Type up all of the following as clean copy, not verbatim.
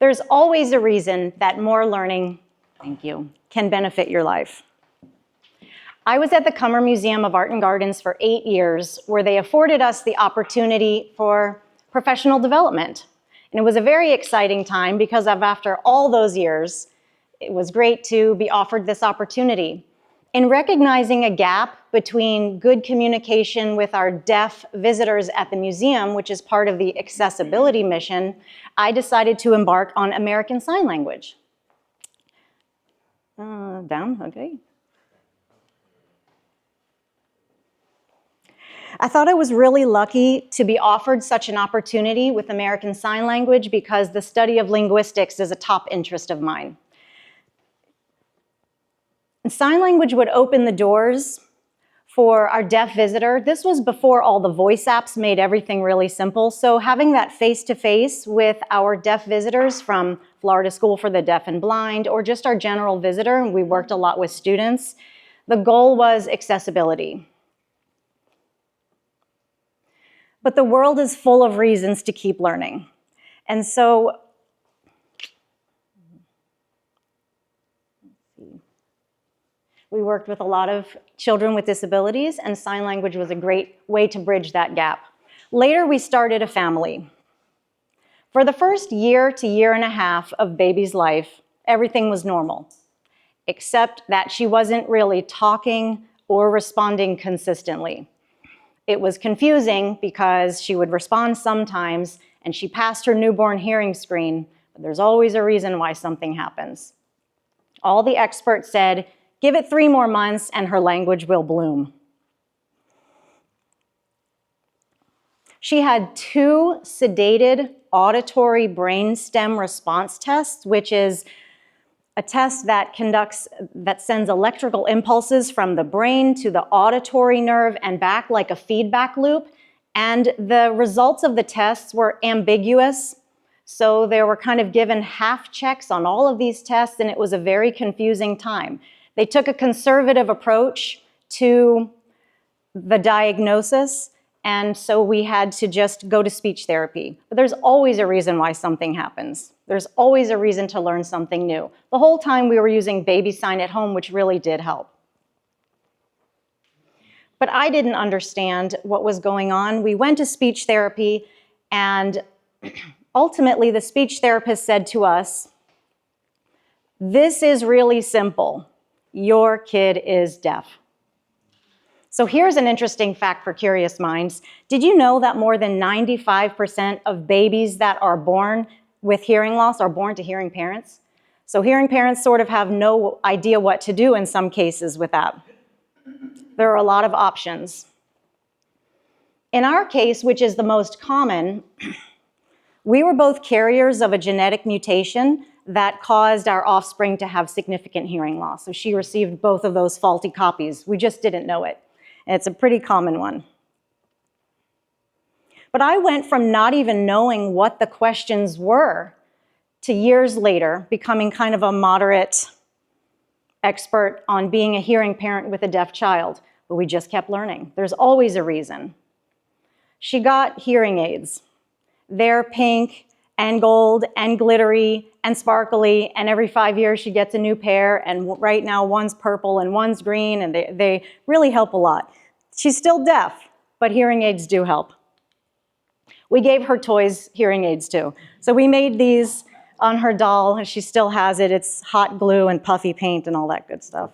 There's always a reason that more learning, thank you, can benefit your life. I was at the Cummer Museum of Art and Gardens for 8 years, where they afforded us the opportunity for professional development. And it was a very exciting time because after all those years, it was great to be offered this opportunity. In recognizing a gap between good communication with our deaf visitors at the museum, which is part of the accessibility mission, I decided to embark on American Sign Language. Down, okay. I thought I was really lucky to be offered such an opportunity with American Sign Language because the study of linguistics is a top interest of mine. And sign language would open the doors for our deaf visitor. This was before all the voice apps made everything really simple. So having that face-to-face with our deaf visitors from Florida School for the Deaf and Blind or just our general visitor, and we worked a lot with students, the goal was accessibility. But the world is full of reasons to keep learning. And so, we worked with a lot of children with disabilities, and sign language was a great way to bridge that gap. Later, we started a family. For the first year to year and a half of baby's life, everything was normal, except that she wasn't really talking or responding consistently. It was confusing because she would respond sometimes and she passed her newborn hearing screen, but there's always a reason why something happens. All the experts said, give it 3 more months and her language will bloom. She had 2 sedated auditory brainstem response tests, which is a test that sends electrical impulses from the brain to the auditory nerve and back like a feedback loop. And the results of the tests were ambiguous. So they were kind of given half checks on all of these tests, and it was a very confusing time. They took a conservative approach to the diagnosis, and so we had to just go to speech therapy. But there's always a reason why something happens. There's always a reason to learn something new. The whole time we were using Baby Sign at home, which really did help. But I didn't understand what was going on. We went to speech therapy, and ultimately the speech therapist said to us, this is really simple. Your kid is deaf. So here's an interesting fact for curious minds. Did you know that more than 95% of babies that are born with hearing loss are born to hearing parents? So hearing parents sort of have no idea what to do in some cases with that. There are a lot of options. In our case, which is the most common, we were both carriers of a genetic mutation that caused our offspring to have significant hearing loss. So she received both of those faulty copies. We just didn't know it. And it's a pretty common one. But I went from not even knowing what the questions were to years later becoming kind of a moderate expert on being a hearing parent with a deaf child. But we just kept learning. There's always a reason. She got hearing aids. They're pink and gold and glittery and sparkly, and every 5 years she gets a new pair, and right now one's purple and one's green, and they really help a lot. She's still deaf, but hearing aids do help. We gave her toys hearing aids too. So we made these on her doll, and she still has it. It's hot glue and puffy paint and all that good stuff.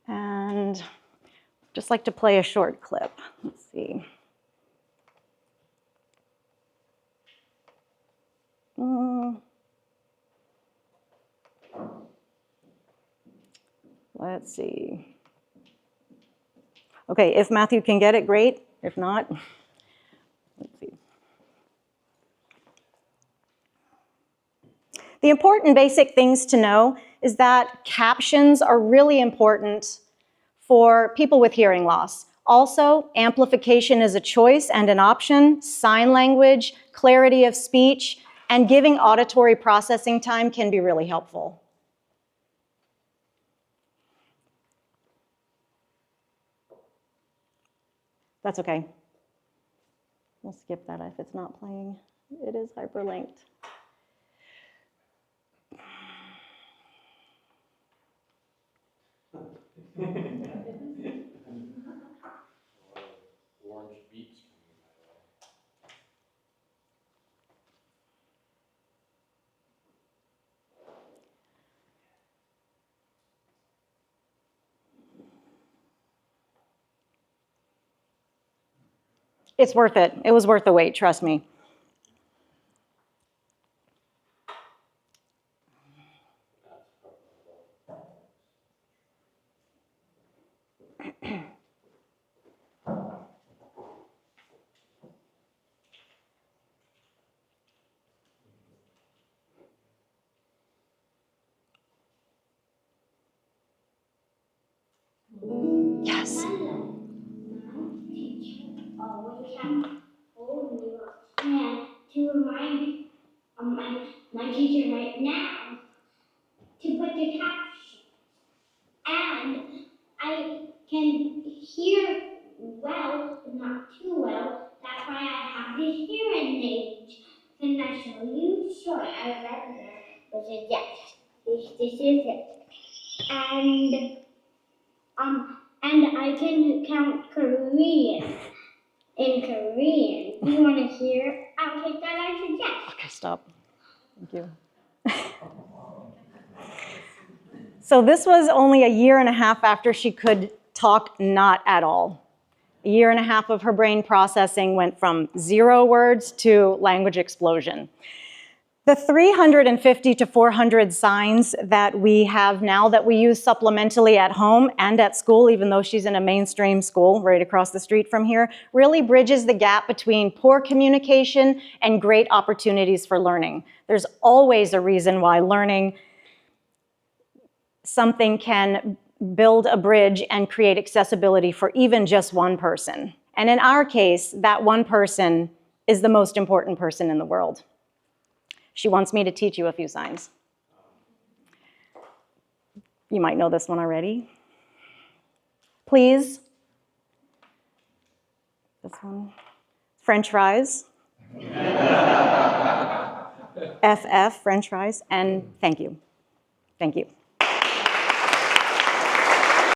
And just like to play a short clip. Let's see. Let's see. Okay, if Matthew can get it, great. If not, let's see. The important basic things to know is that captions are really important for people with hearing loss. Also, amplification is a choice and an option. Sign language, clarity of speech, and giving auditory processing time can be really helpful. That's okay. We'll skip that if it's not playing. It is hyperlinked. Orange beeps coming my way. It's worth it. It was worth the wait, trust me. Yes. Always have hold your hand to remind my teacher right now to put the caption. And I can hear well, but not too well. That's why I have this hearing aid. Can I show you? Sure, I read there. Which is yes. This is it. And I can count Korean. In Korean. Do you want to hear? I'll take that answer, yes. Okay, stop. Thank you. So this was only a year and a half after she could talk not at all. A year and a half of her brain processing went from 0 words to language explosion. The 350 to 400 signs that we have now that we use supplementally at home and at school, even though she's in a mainstream school right across the street from here, really bridges the gap between poor communication and great opportunities for learning. There's always a reason why learning something can build a bridge and create accessibility for even just one person. And in our case, that one person is the most important person in the world. She wants me to teach you a few signs. You might know this one already. Please. This one. French fries. FF, French fries, and thank you. Thank you.